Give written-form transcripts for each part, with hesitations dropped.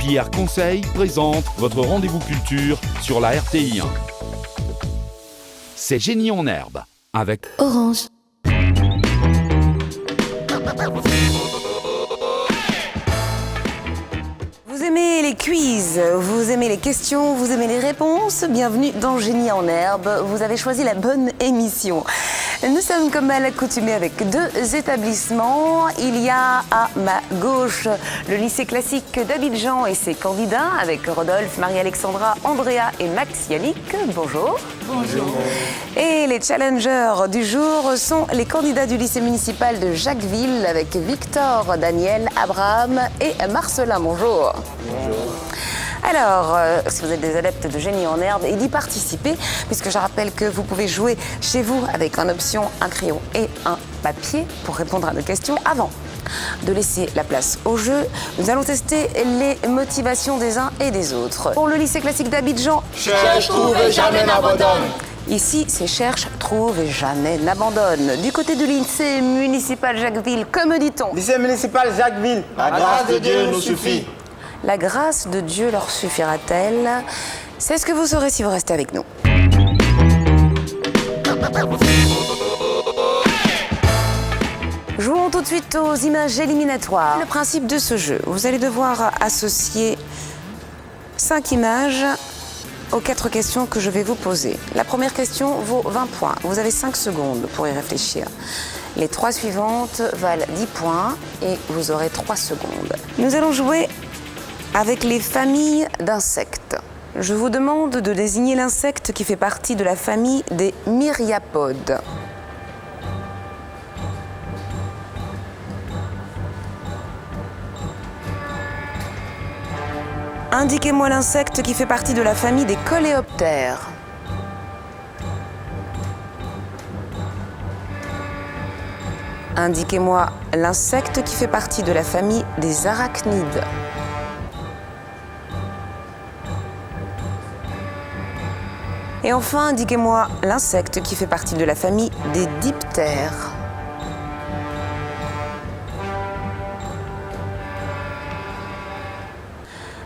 Pierre Conseil présente votre rendez-vous culture sur la RTI 1. C'est Génie en herbe avec Orange. Vous aimez les quiz, vous aimez les questions, vous aimez les réponses? Bienvenue dans Génie en herbe, vous avez choisi la bonne émission. Nous sommes comme à l'accoutumée avec deux établissements. Il y a à ma gauche le lycée classique d'Abidjan et ses candidats avec Rodolphe, Marie-Alexandra, Andrea et Max Yannick. Bonjour. Bonjour. Et les challengers du jour sont les candidats du lycée municipal de Jacquesville avec Victor, Daniel, Abraham et Marcelin. Bonjour. Bonjour. Alors, si vous êtes des adeptes de Génie en herbe, et d'y participer, puisque je rappelle que vous pouvez jouer chez vous avec en option un crayon et un papier pour répondre à nos questions. Avant de laisser la place au jeu, nous allons tester les motivations des uns et des autres. Pour le lycée classique d'Abidjan, Cherche, trouve et jamais n'abandonne. Ici, c'est cherche, trouve et jamais n'abandonne. Du côté du lycée municipal Jacquesville, comme dit-on? Lycée municipal Jacquesville. La grâce de Dieu nous suffit. La grâce de Dieu leur suffira-t-elle? C'est ce que vous saurez si vous restez avec nous. Jouons tout de suite aux images éliminatoires. Le principe de ce jeu, vous allez devoir associer 5 images aux 4 questions que je vais vous poser. La première question vaut 20 points. Vous avez 5 secondes pour y réfléchir. Les 3 suivantes valent 10 points et vous aurez 3 secondes. Nous allons jouer avec les familles d'insectes. Je vous demande de désigner l'insecte qui fait partie de la famille des myriapodes. Indiquez-moi l'insecte qui fait partie de la famille des coléoptères. Indiquez-moi l'insecte qui fait partie de la famille des arachnides. Et enfin, indiquez-moi l'insecte qui fait partie de la famille des diptères.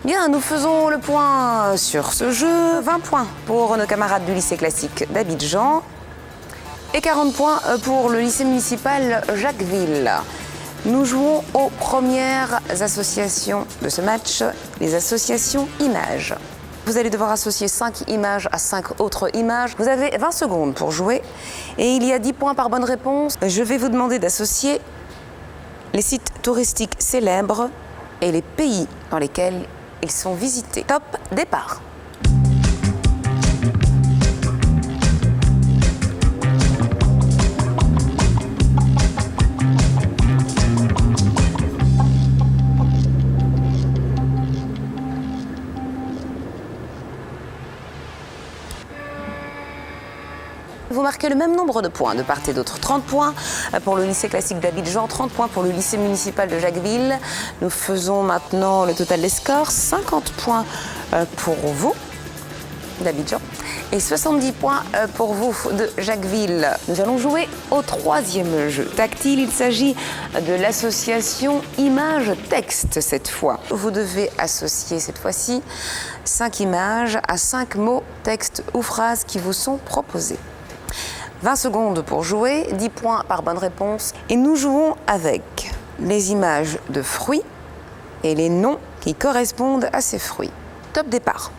Bien, nous faisons le point sur ce jeu. 20 points pour nos camarades du lycée classique d'Abidjan et 40 points pour le lycée municipal Jacquesville. Nous jouons aux premières associations de ce match, les associations images. Vous allez devoir associer 5 images à 5 autres images. Vous avez 20 secondes pour jouer et il y a 10 points par bonne réponse. Je vais vous demander d'associer les sites touristiques célèbres et les pays dans lesquels ils sont visités. Top, départ. Vous marquez le même nombre de points de part et d'autre. 30 points pour le lycée classique d'Abidjan, 30 points pour le lycée municipal de Jacquesville. Nous faisons maintenant le total des scores. 50 points pour vous d'Abidjan et 70 points pour vous de Jacquesville. Nous allons jouer au troisième jeu tactile. Il s'agit de l'association image-texte cette fois. Vous devez associer cette fois-ci 5 images à 5 mots, textes ou phrases qui vous sont proposés. 20 secondes pour jouer, 10 points par bonne réponse. Et nous jouons avec les images de fruits et les noms qui correspondent à ces fruits. Top départ.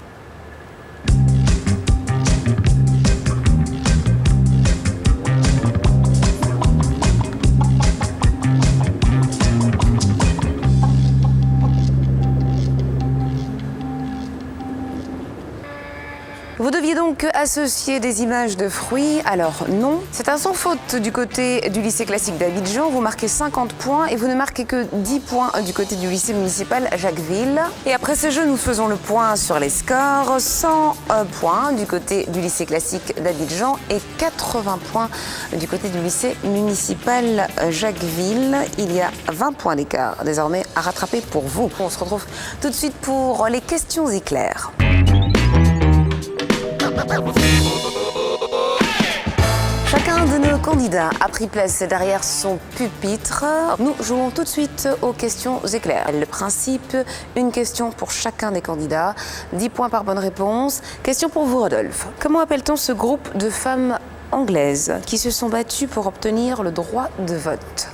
Vous deviez donc associer des images de fruits. Alors non, c'est un sans faute du côté du lycée classique d'Abidjan. Vous marquez 50 points et vous ne marquez que 10 points du côté du lycée municipal Jacquesville. Et après ce jeu, nous faisons le point sur les scores. 100 points du côté du lycée classique d'Abidjan et 80 points du côté du lycée municipal Jacquesville. Il y a 20 points d'écart désormais à rattraper pour vous. On se retrouve tout de suite pour les questions éclairs. Chacun de nos candidats a pris place derrière son pupitre. Nous jouons tout de suite aux questions éclairs. Le principe, une question pour chacun des candidats, 10 points par bonne réponse. Question pour vous, Rodolphe. Comment appelle-t-on ce groupe de femmes anglaises qui se sont battues pour obtenir le droit de vote?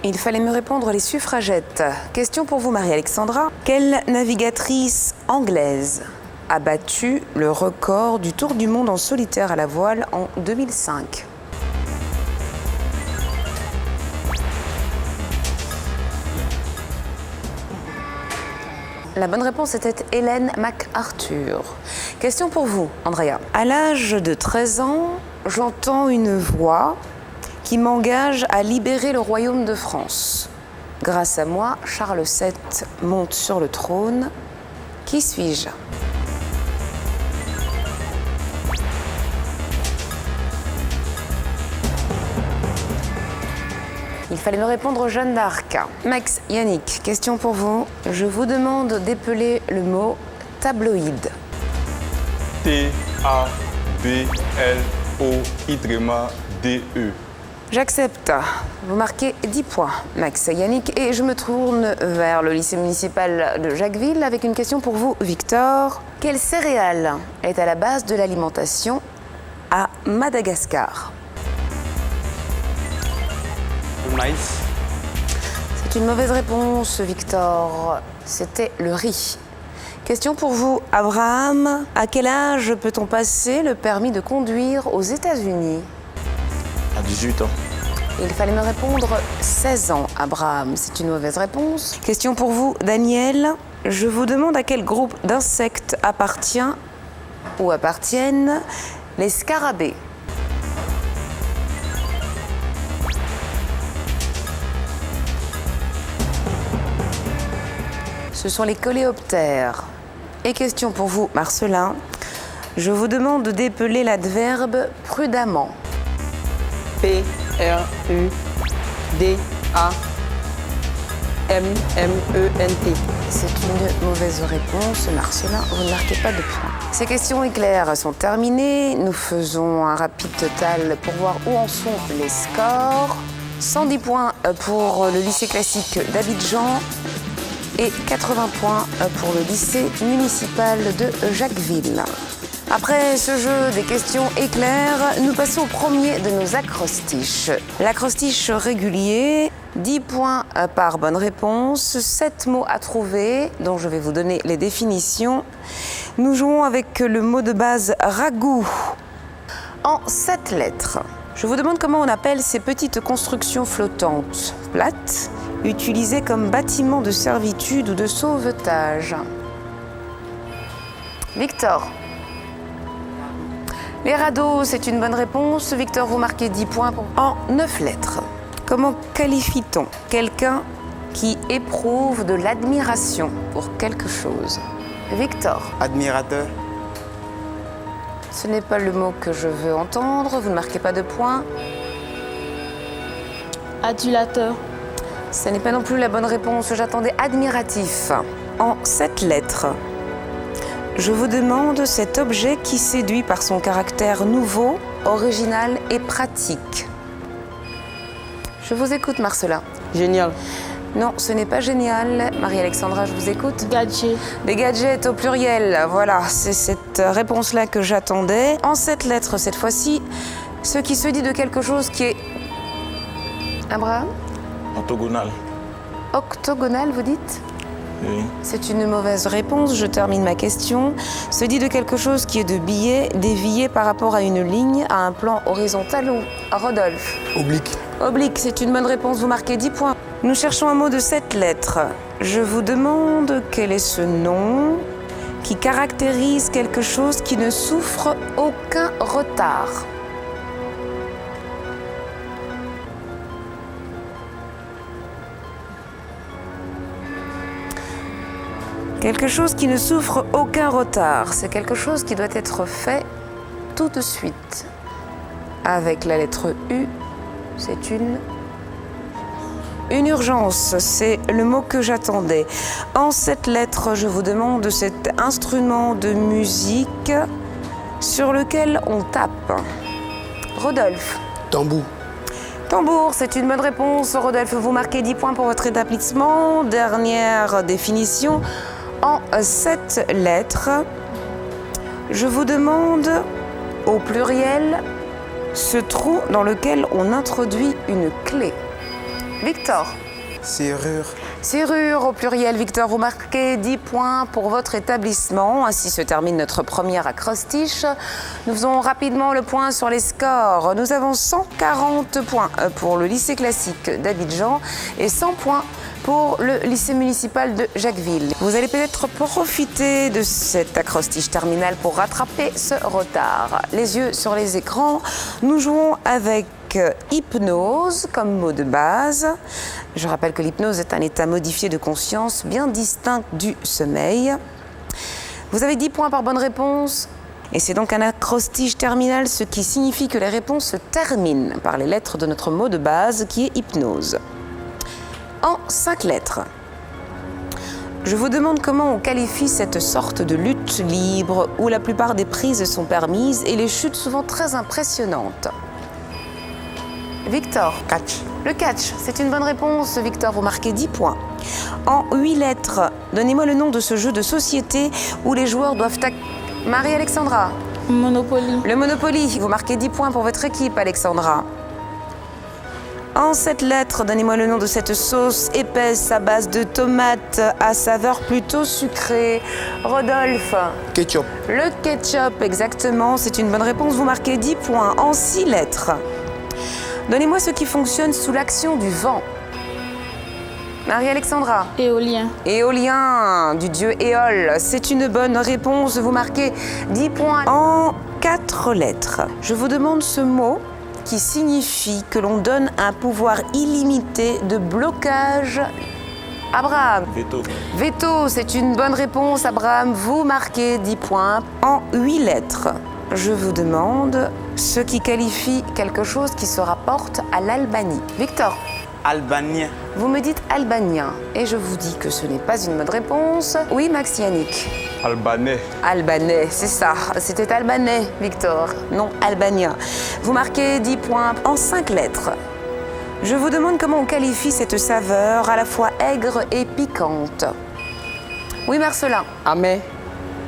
Il fallait me répondre les suffragettes. Question pour vous, Marie-Alexandra. Quelle navigatrice anglaise a battu le record du tour du monde en solitaire à la voile en 2005? La bonne réponse était Hélène MacArthur. Question pour vous, Andrea. À l'âge de 13 ans, j'entends une voix qui m'engage à libérer le royaume de France. Grâce à moi, Charles VII monte sur le trône. Qui suis-je? Il fallait me répondre Jeanne d'Arc. Max, Yannick, question pour vous. Je vous demande d'épeler le mot tabloïd. T-A-B-L-O-Y-D-E. J'accepte. Vous marquez 10 points, Max, Yannick. Et je me tourne vers le lycée municipal de Jacquesville avec une question pour vous, Victor. Quelle céréale est à la base de l'alimentation à Madagascar? Le maïs. C'est une mauvaise réponse, Victor. C'était le riz. Question pour vous, Abraham. À quel âge peut-on passer le permis de conduire aux États-Unis? À 18 ans. Il fallait me répondre 16 ans, Abraham. C'est une mauvaise réponse. Question pour vous, Daniel. Je vous demande à quel groupe d'insectes appartiennent les scarabées. Ce sont les coléoptères. Et question pour vous, Marcelin. Je vous demande d'épeler l'adverbe prudemment. P-R-U-D-A-M-M-E-N-T. C'est une mauvaise réponse, Marcelin. Vous ne marquez pas de points. Ces questions éclairs sont terminées. Nous faisons un rapide total pour voir où en sont les scores. 110 points pour le lycée classique d'Abidjan et 80 points pour le lycée municipal de Jacquesville. Après ce jeu des questions éclairs, nous passons au premier de nos acrostiches. L'acrostiche régulier, 10 points par bonne réponse, 7 mots à trouver, dont je vais vous donner les définitions. Nous jouons avec le mot de base ragoût, en 7 lettres. Je vous demande comment on appelle ces petites constructions flottantes, plates, utilisées comme bâtiments de servitude ou de sauvetage. Victor. Les radeaux, c'est une bonne réponse. Victor, vous marquez 10 points en 9 lettres. Comment qualifie-t-on quelqu'un qui éprouve de l'admiration pour quelque chose? Victor. Admirateur. Ce n'est pas le mot que je veux entendre. Vous ne marquez pas de points. Adulateur. Ce n'est pas non plus la bonne réponse. J'attendais admiratif. En 7 lettres. Je vous demande cet objet qui séduit par son caractère nouveau, original et pratique. Je vous écoute, Marcelin. Génial. Non, ce n'est pas génial. Marie-Alexandra, je vous écoute. Gadget. Des gadgets au pluriel. Voilà, c'est cette réponse-là que j'attendais. En 7 lettres, cette fois-ci, ce qui se dit de quelque chose qui est... Abraham? Orthogonal. Octogonal, vous dites? Oui. C'est une mauvaise réponse, je termine ma question. Se dit de quelque chose qui est de biais, dévié par rapport à une ligne, à un plan horizontal ou Rodolphe? Oblique. Oblique, c'est une bonne réponse, vous marquez 10 points. Nous cherchons un mot de 7 lettres. Je vous demande quel est ce nom qui caractérise quelque chose qui ne souffre aucun retard. Quelque chose qui ne souffre aucun retard, c'est quelque chose qui doit être fait tout de suite. Avec la lettre U, c'est une Une urgence, c'est le mot que j'attendais. En 7 lettres, je vous demande cet instrument de musique sur lequel on tape. Rodolphe. Tambour. Tambour, c'est une bonne réponse. Rodolphe, vous marquez 10 points pour votre établissement. Dernière définition, en 7 lettres, je vous demande au pluriel ce trou dans lequel on introduit une clé. Victor. Serrure. Serrure au pluriel. Victor, vous marquez 10 points pour votre établissement. Ainsi se termine notre première acrostiche. Nous faisons rapidement le point sur les scores. Nous avons 140 points pour le lycée classique d'Abidjan et 100 points pour le lycée municipal de Jacquesville. Vous allez peut-être profiter de cette acrostiche terminale pour rattraper ce retard. Les yeux sur les écrans, nous jouons avec hypnose comme mot de base. Je rappelle que l'hypnose est un état modifié de conscience bien distinct du sommeil. Vous avez 10 points par bonne réponse. Et c'est donc un acrostiche terminal, ce qui signifie que les réponses se terminent par les lettres de notre mot de base qui est hypnose. En 5 lettres. Je vous demande comment on qualifie cette sorte de lutte libre où la plupart des prises sont permises et les chutes souvent très impressionnantes. Victor. Catch. Le catch, c'est une bonne réponse. Victor, vous marquez 10 points. En 8 lettres, donnez-moi le nom de ce jeu de société où les joueurs doivent... Marie-Alexandra. Monopoly. Le Monopoly, vous marquez 10 points pour votre équipe, Alexandra. En 7 lettres, donnez-moi le nom de cette sauce épaisse à base de tomates à saveur plutôt sucrée. Rodolphe. Ketchup. Le ketchup, exactement, c'est une bonne réponse. Vous marquez 10 points. En 6 lettres, donnez-moi ce qui fonctionne sous l'action du vent. Marie-Alexandra. Éolien. Éolien, du dieu Éole. C'est une bonne réponse. Vous marquez 10 points. En 4 lettres, je vous demande ce mot qui signifie que l'on donne un pouvoir illimité de blocage. Abraham. Veto. Veto, c'est une bonne réponse. Abraham, vous marquez 10 points. En 8 lettres, je vous demande ce qui qualifie quelque chose qui se rapporte à l'Albanie. Victor. Albanien. Vous me dites albanien et je vous dis que ce n'est pas une bonne réponse. Oui, Max Yannick. Albanais. Albanais, c'est ça. C'était albanais, Victor. Non, albanien. Vous marquez 10 points en 5 lettres. Je vous demande comment on qualifie cette saveur à la fois aigre et piquante. Oui, Marcelin. Amer.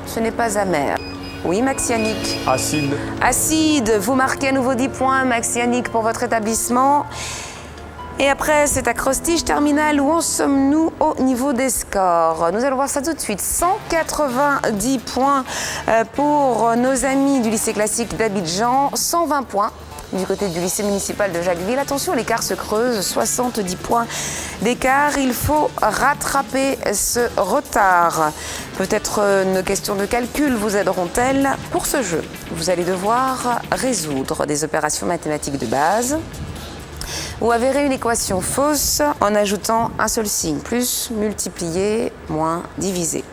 Ce n'est pas amer. Oui, Max Yannick. Acide. Acide, vous marquez à nouveau 10 points, Max Yannick, pour votre établissement. Et après cet acrostiche terminal, où en sommes-nous au niveau des scores? Nous allons voir ça tout de suite. 190 points pour nos amis du lycée classique d'Abidjan, 120 points du côté du lycée municipal de Jacquesville. Attention, l'écart se creuse, 70 points d'écart. Il faut rattraper ce retard. Peut-être nos questions de calcul vous aideront-elles pour ce jeu. Vous allez devoir résoudre des opérations mathématiques de base ou avérer une équation fausse en ajoutant un seul signe, plus, multiplier, moins, diviser.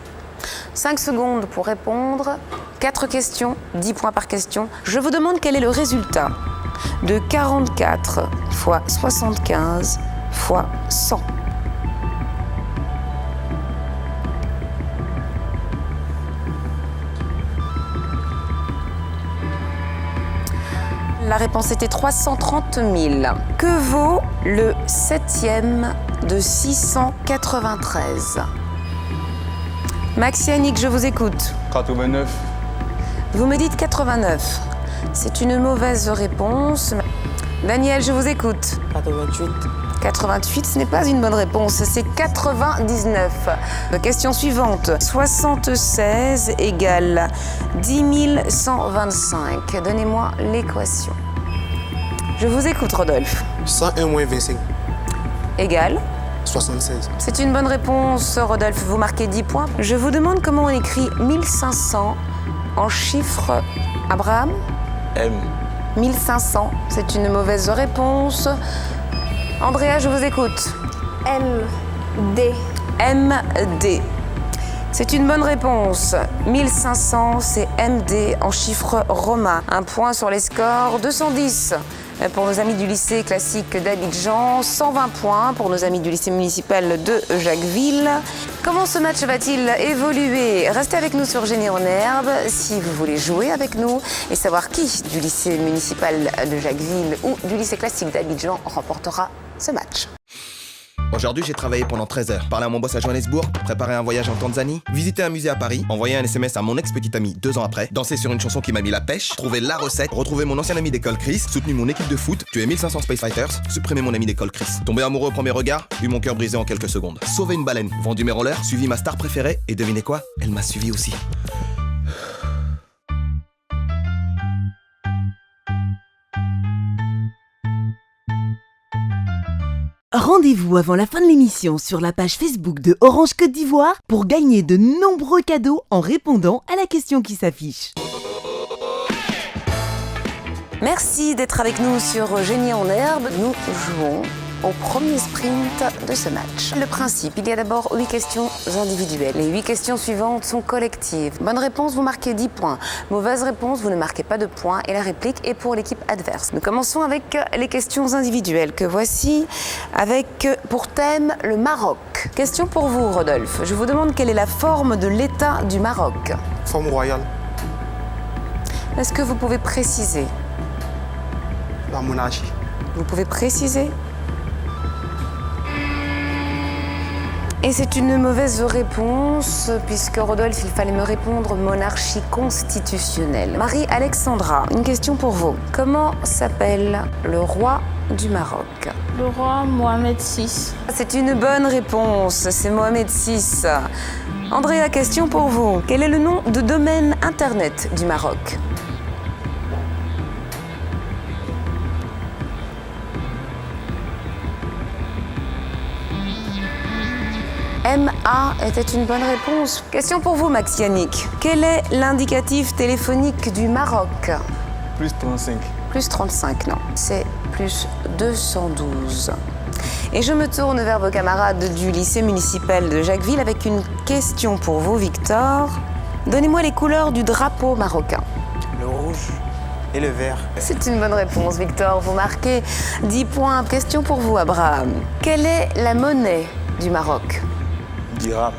5 secondes pour répondre, 4 questions, 10 points par question. Je vous demande quel est le résultat de 44 fois 75 fois 100. La réponse était 330 000. Que vaut le 7e de 693? Max Yannick, je vous écoute. 89. Vous me dites 89. C'est une mauvaise réponse. Daniel, je vous écoute. 88. 88, ce n'est pas une bonne réponse, c'est 99. Question suivante. 76 égale 10 125. Donnez-moi l'équation. Je vous écoute, Rodolphe. 101 moins 25. Égale 76. C'est une bonne réponse, Rodolphe. Vous marquez 10 points. Je vous demande comment on écrit 1500 en chiffres. Abraham? M. 1500, c'est une mauvaise réponse. Andrea, je vous écoute. MD. MD. C'est une bonne réponse. 1500, c'est MD en chiffres romains. Un point sur les scores. 210. pour nos amis du lycée classique d'Abidjan, 120 points pour nos amis du lycée municipal de Jacquesville. Comment ce match va-t-il évoluer? Restez avec nous sur Génie en Herbe si vous voulez jouer avec nous et savoir qui du lycée municipal de Jacquesville ou du lycée classique d'Abidjan remportera ce match. Aujourd'hui, j'ai travaillé pendant 13 heures. Parlé à mon boss à Johannesburg, préparé un voyage en Tanzanie, visité un musée à Paris, envoyé un SMS à mon ex-petite amie 2 ans après, dansé sur une chanson qui m'a mis la pêche, trouvé la recette, retrouvé mon ancien ami d'école Chris, soutenu mon équipe de foot, tué 1500 Space Fighters, supprimé mon ami d'école Chris, tombé amoureux au premier regard, eu mon cœur brisé en quelques secondes, sauvé une baleine, vendu mes rollers, suivi ma star préférée, et devinez quoi? Elle m'a suivi aussi. Rendez-vous avant la fin de l'émission sur la page Facebook de Orange Côte d'Ivoire pour gagner de nombreux cadeaux en répondant à la question qui s'affiche. Merci d'être avec nous sur Génie en Herbe. Nous jouons au premier sprint de ce match. Le principe, il y a d'abord 8 questions individuelles. Les 8 questions suivantes sont collectives. Bonne réponse, vous marquez 10 points. Mauvaise réponse, vous ne marquez pas de points et la réplique est pour l'équipe adverse. Nous commençons avec les questions individuelles que voici avec pour thème le Maroc. Question pour vous, Rodolphe. Je vous demande quelle est la forme de l'État du Maroc. Forme royale. Est-ce que vous pouvez préciser? La monarchie. Vous pouvez préciser? Et c'est une mauvaise réponse, puisque Rodolphe, il fallait me répondre monarchie constitutionnelle. Marie-Alexandra, une question pour vous. Comment s'appelle le roi du Maroc? Le roi Mohamed VI. C'est une bonne réponse, c'est Mohamed VI. Andrea, question pour vous. Quel est le nom de domaine Internet du Maroc? MA était une bonne réponse. Question pour vous, Max Yannick. Quel est l'indicatif téléphonique du Maroc? Plus 35. Plus 35, non. C'est plus 212. Et je me tourne vers vos camarades du lycée municipal de Jacquesville avec une question pour vous, Victor. Donnez-moi les couleurs du drapeau marocain. Le rouge et le vert. C'est une bonne réponse, Victor. Vous marquez 10 points. Question pour vous, Abraham. Quelle est la monnaie du Maroc? Dirham.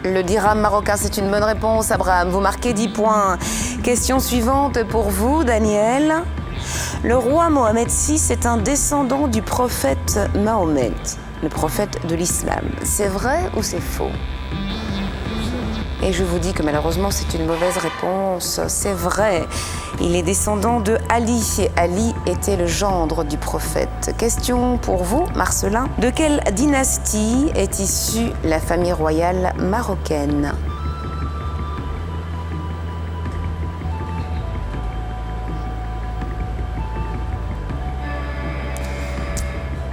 Le dirham marocain, c'est une bonne réponse, Abraham. Vous marquez 10 points. Question suivante pour vous, Daniel. Le roi Mohamed VI est un descendant du prophète Mahomet, le prophète de l'islam. C'est vrai ou c'est faux? Et je vous dis que malheureusement, c'est une mauvaise réponse. C'est vrai. Il est descendant de Ali et Ali était le gendre du prophète. Question pour vous, Marcelin. De quelle dynastie est issue la famille royale marocaine?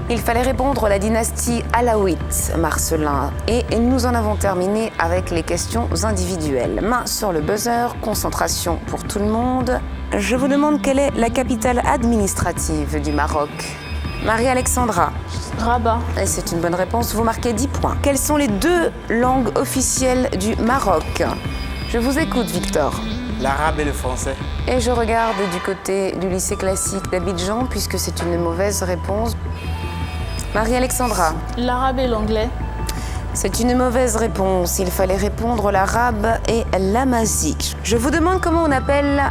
Il fallait répondre à la dynastie alaouite, Marcelin. Et nous en avons terminé avec les questions individuelles. Main sur le buzzer, concentration pour tout le monde. Je vous demande quelle est la capitale administrative du Maroc. Marie-Alexandra. Rabat. Et c'est une bonne réponse, vous marquez 10 points. Quelles sont les 2 langues officielles du Maroc? Je vous écoute, Victor. L'arabe et le français. Et je regarde du côté du lycée classique d'Abidjan, puisque c'est une mauvaise réponse. Marie-Alexandra. L'arabe et l'anglais. C'est une mauvaise réponse. Il fallait répondre l'arabe et l'amazique. Je vous demande comment on appelle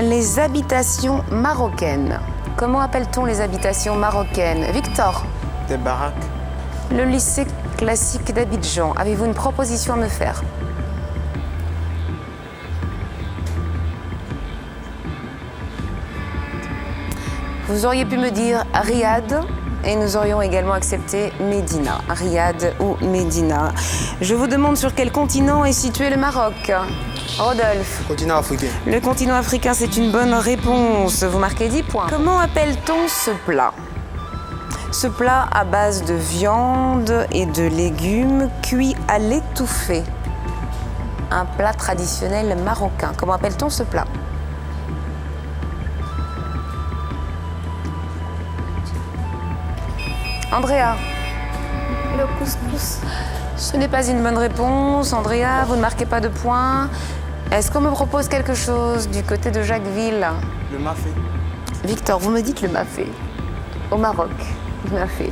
les habitations marocaines. Comment appelle-t-on les habitations marocaines? Victor. Des baraques. Le lycée classique d'Abidjan. Avez-vous une proposition à me faire? Vous auriez pu me dire Riyad. Et nous aurions également accepté Médina, Riyad ou Médina. Je vous demande sur quel continent est situé le Maroc? Rodolphe. Continent africain. Le continent africain, c'est une bonne réponse. Vous marquez 10 points. Comment appelle-t-on ce plat? Ce plat à base de viande et de légumes cuits à l'étouffée. Un plat traditionnel marocain. Comment appelle-t-on ce plat? Andrea. Le couscous. Ce n'est pas une bonne réponse. Andrea, vous ne marquez pas de points. Est-ce qu'on me propose quelque chose du côté de Jacquesville? Le mafé. Victor, vous me dites le mafé. Au Maroc, le mafé.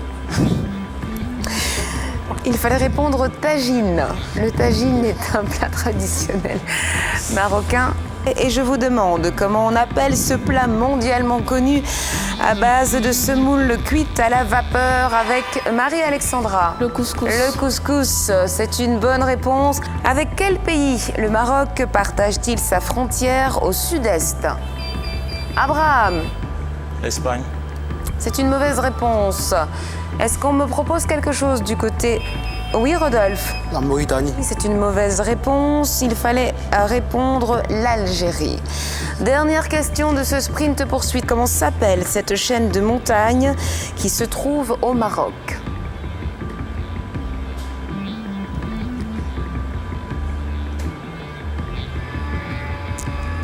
Il fallait répondre tagine. Le tagine est un plat traditionnel marocain. Et je vous demande comment on appelle ce plat mondialement connu à base de semoule cuite à la vapeur avec Marie-Alexandra. Le couscous. Le couscous, c'est une bonne réponse. Avec quel pays le Maroc partage-t-il sa frontière au sud-est? Abraham, L'Espagne. c'est une mauvaise réponse. Est-ce qu'on me propose quelque chose du côté... Oui, Rodolphe? La Mauritanie. C'est une mauvaise réponse. Il fallait répondre l'Algérie. Dernière question de ce sprint poursuite. Comment s'appelle cette chaîne de montagnes qui se trouve au Maroc?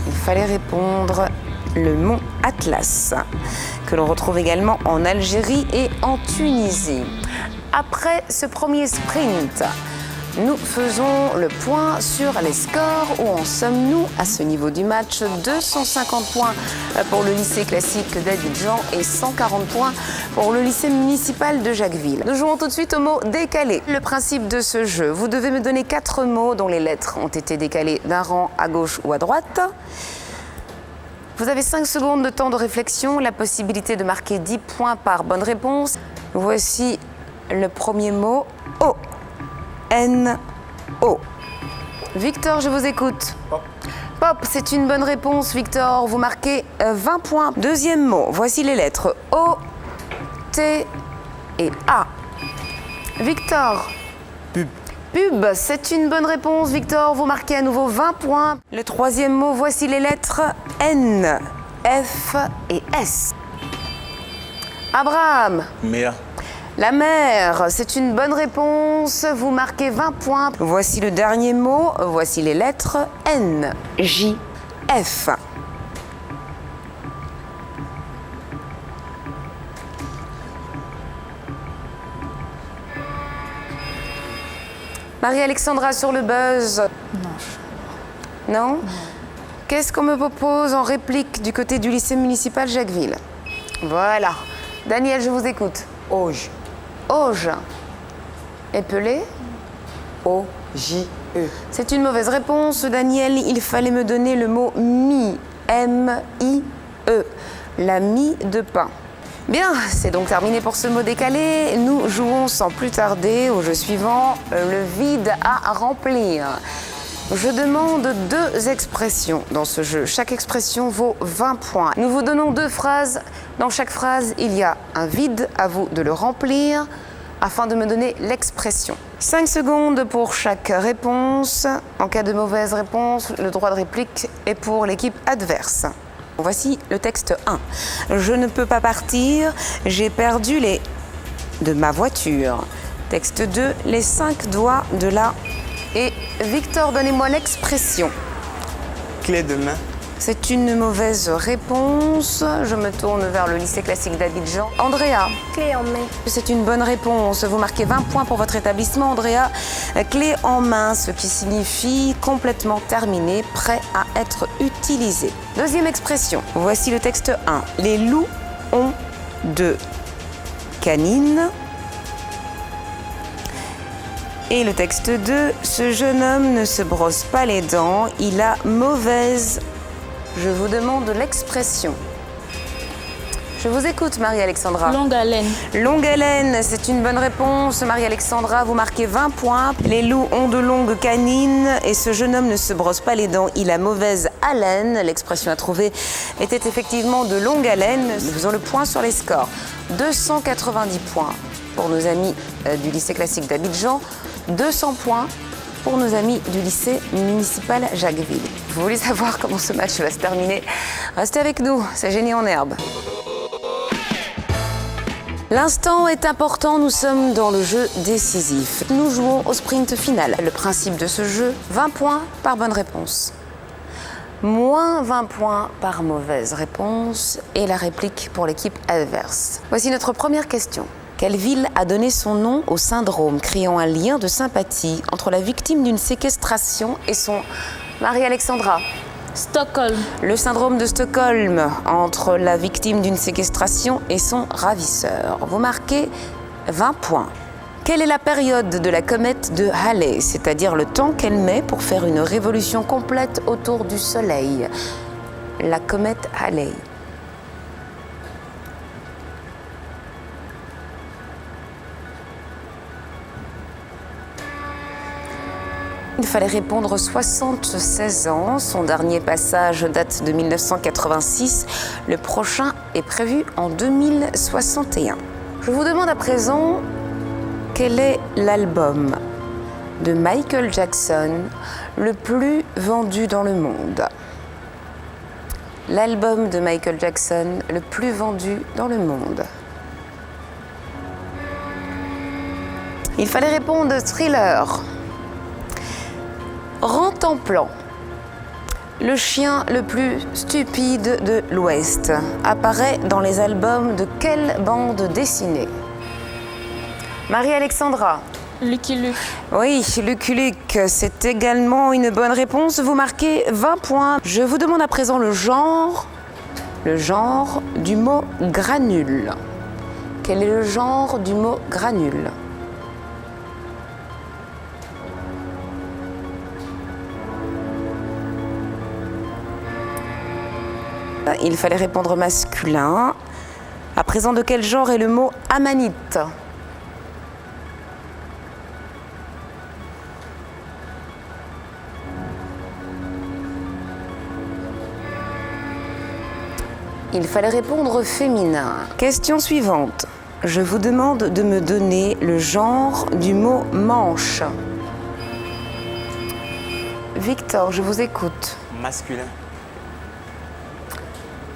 Il fallait répondre le mont Atlas, que l'on retrouve également en Algérie et en Tunisie. Après ce premier sprint, nous faisons le point sur les scores. Où en sommes-nous à ce niveau du match? 250 points pour le lycée classique d'Abidjan et 140 points pour le lycée municipal de Jacquesville. Nous jouons tout de suite au mot décalé. Le principe de ce jeu, vous devez me donner 4 mots dont les lettres ont été décalées d'un rang à gauche ou à droite. Vous avez 5 secondes de temps de réflexion, la possibilité de marquer 10 points par bonne réponse. Voici le premier mot, O. N-O. Victor, je vous écoute. Pop. Pop, c'est une bonne réponse, Victor. Vous marquez 20 points. Deuxième mot, voici les lettres O, T et A. Victor. Pub. Pub, c'est une bonne réponse, Victor. Vous marquez à nouveau 20 points. Le troisième mot, voici les lettres N, F et S. Abraham. Mer. La mer, c'est une bonne réponse. Vous marquez 20 points. Voici le dernier mot. Voici les lettres N, J, F. Marie-Alexandra sur le buzz. Non. Qu'est-ce qu'on me propose en réplique du côté du lycée municipal Jacquesville? Voilà. Daniel, je vous écoute. Auge. Auge. Épelé. O-J-E. C'est une mauvaise réponse, Daniel. Il fallait me donner le mot mie. M-I-E. La mie de pain. Bien, c'est donc terminé pour ce mot décalé. Nous jouons sans plus tarder au jeu suivant, le vide à remplir. Je demande 2 expressions dans ce jeu. Chaque expression vaut 20 points. Nous vous donnons 2 phrases. Dans chaque phrase, il y a un vide. À vous de le remplir afin de me donner l'expression. 5 secondes pour chaque réponse. En cas de mauvaise réponse, le droit de réplique est pour l'équipe adverse. Voici le texte 1. Je ne peux pas partir, j'ai perdu les de ma voiture. Texte 2, les 5 doigts de la... Et Victor, donnez-moi l'expression. Clé de main. C'est une mauvaise réponse. Je me tourne vers le lycée classique d'Abidjan. Andrea. Clé en main. C'est une bonne réponse. Vous marquez 20 points pour votre établissement, Andrea. Clé en main, ce qui signifie complètement terminé, prêt à être utilisé. Deuxième expression. Voici le texte 1. Les loups ont 2 canines. Et le texte 2. Ce jeune homme ne se brosse pas les dents. Il a mauvaise... Je vous demande l'expression. Je vous écoute, Marie-Alexandra. Longue haleine. Longue haleine, c'est une bonne réponse. Marie-Alexandra, vous marquez 20 points. Les loups ont de longues canines et ce jeune homme ne se brosse pas les dents. Il a mauvaise haleine. L'expression à trouver était effectivement de longue haleine. Nous faisons le point sur les scores. 290 points pour nos amis du lycée classique d'Abidjan. 200 points pour nos amis du lycée municipal Jacquesville. Vous voulez savoir comment ce match va se terminer? Restez avec nous, c'est Génie en herbe. L'instant est important, nous sommes dans le jeu décisif. Nous jouons au sprint final. Le principe de ce jeu, 20 points par bonne réponse. Moins 20 points par mauvaise réponse et la réplique pour l'équipe adverse. Voici notre première question. Quelle ville a donné son nom au syndrome, créant un lien de sympathie entre la victime d'une séquestration et son... Marie-Alexandra. Stockholm. Le syndrome de Stockholm, entre la victime d'une séquestration et son ravisseur. Vous marquez 20 points. Quelle est la période de la comète de Halley, c'est-à-dire le temps qu'elle met pour faire une révolution complète autour du Soleil? La comète Halley. Il fallait répondre 76 ans. Son dernier passage date de 1986. Le prochain est prévu en 2061. Je vous demande à présent quel est l'album de Michael Jackson le plus vendu dans le monde. L'album de Michael Jackson le plus vendu dans le monde. Il fallait répondre Thriller. Rantanplan, le chien le plus stupide de l'Ouest, apparaît dans les albums de quelle bande dessinée? Marie-Alexandra. Lucky Luke. Oui, Lucky Luke, c'est également une bonne réponse. Vous marquez 20 points. Je vous demande à présent le genre du mot granule. Quel est le genre du mot granule? Il fallait répondre masculin. À présent, de quel genre est le mot amanite? Il fallait répondre féminin. Question suivante. Je vous demande de me donner le genre du mot manche. Victor, je vous écoute. Masculin.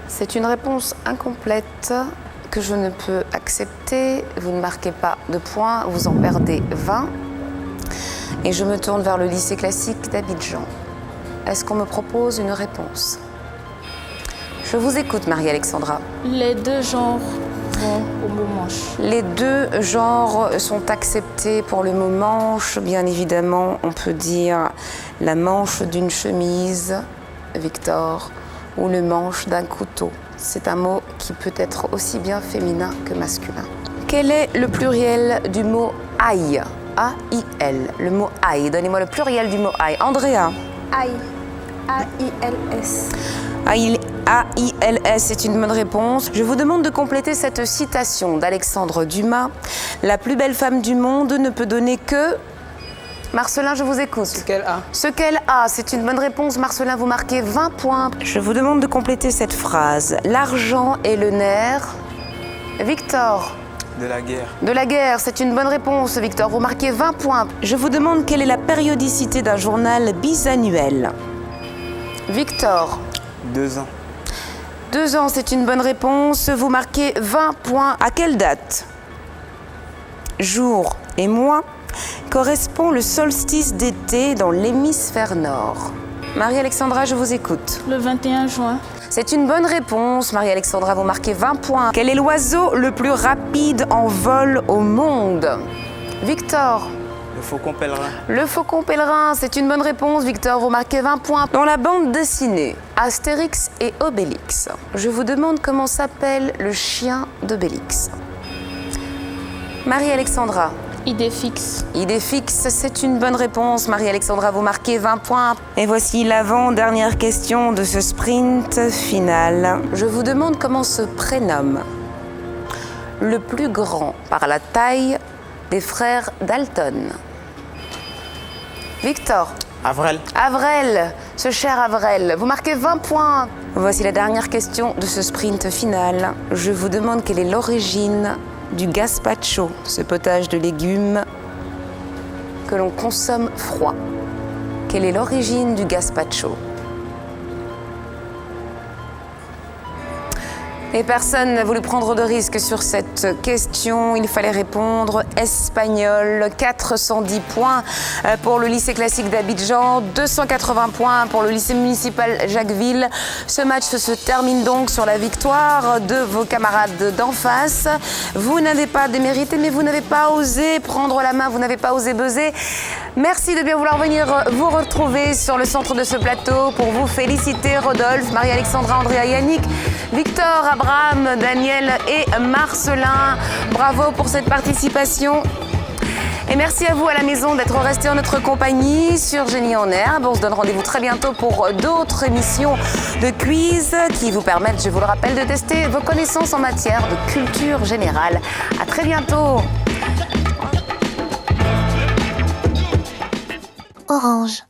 C'est une réponse incomplète que je ne peux accepter. Vous ne marquez pas de points, vous en perdez 20. Et je me tourne vers le lycée classique d'Abidjan. Est-ce qu'on me propose une réponse? Je vous écoute, Marie-Alexandra. Les deux genres vont au mot manche. Les deux genres sont acceptés pour le mot manche. Bien évidemment, on peut dire la manche d'une chemise, Victor, ou le manche d'un couteau. C'est un mot qui peut être aussi bien féminin que masculin. Quel est le pluriel du mot aïe? A-I-L. Le mot aïe. Donnez-moi le pluriel du mot aïe. Andrea. Aïe. A-I-L-S. A-I-L-S, c'est une bonne réponse. Je vous demande de compléter cette citation d'Alexandre Dumas. La plus belle femme du monde ne peut donner que... Marcelin, je vous écoute. Ce qu'elle a. Ce qu'elle a, c'est une bonne réponse. Marcelin, vous marquez 20 points. Je vous demande de compléter cette phrase. L'argent est le nerf. Victor. De la guerre. De la guerre, c'est une bonne réponse, Victor. Vous marquez 20 points. Je vous demande quelle est la périodicité d'un journal bisannuel. Victor. 2 ans. 2 ans, c'est une bonne réponse. Vous marquez 20 points. À quelle date, jour et mois correspond le solstice d'été dans l'hémisphère nord? Marie-Alexandra, je vous écoute. Le 21 juin. C'est une bonne réponse, Marie-Alexandra. Vous marquez 20 points. Quel est l'oiseau le plus rapide en vol au monde? Victor. Le faucon pèlerin. Le faucon pèlerin, c'est une bonne réponse, Victor. Vous marquez 20 points. Dans la bande dessinée Astérix et Obélix, je vous demande comment s'appelle le chien d'Obélix. Marie-Alexandra. Idée fixe. Idée fixe, c'est une bonne réponse. Marie-Alexandra, vous marquez 20 points. Et voici l'avant-dernière question de ce sprint final. Je vous demande comment se prénomme le plus grand par la taille des frères Dalton. Victor. Avrel. Avrel, ce cher Avrel, vous marquez 20 points. Voici la dernière question de ce sprint final. Je vous demande quelle est l'origine du gazpacho, ce potage de légumes que l'on consomme froid. Quelle est l'origine du gazpacho? Et personne n'a voulu prendre de risque sur cette question. Il fallait répondre espagnol. 410 points pour le lycée classique d'Abidjan, 280 points pour le lycée municipal Jacquesville. Ce match se termine donc sur la victoire de vos camarades d'en face. Vous n'avez pas démérité, mais vous n'avez pas osé prendre la main, vous n'avez pas osé buzzer. Merci de bien vouloir venir vous retrouver sur le centre de ce plateau pour vous féliciter. Rodolphe, Marie-Alexandra, Andrea, Yannick, Victor, Abraham, Daniel et Marcelin. Bravo pour cette participation. Et merci à vous à la maison d'être restés en notre compagnie sur Génie en Herbe. On se donne rendez-vous très bientôt pour d'autres émissions de quiz qui vous permettent, je vous le rappelle, de tester vos connaissances en matière de culture générale. À très bientôt. Orange.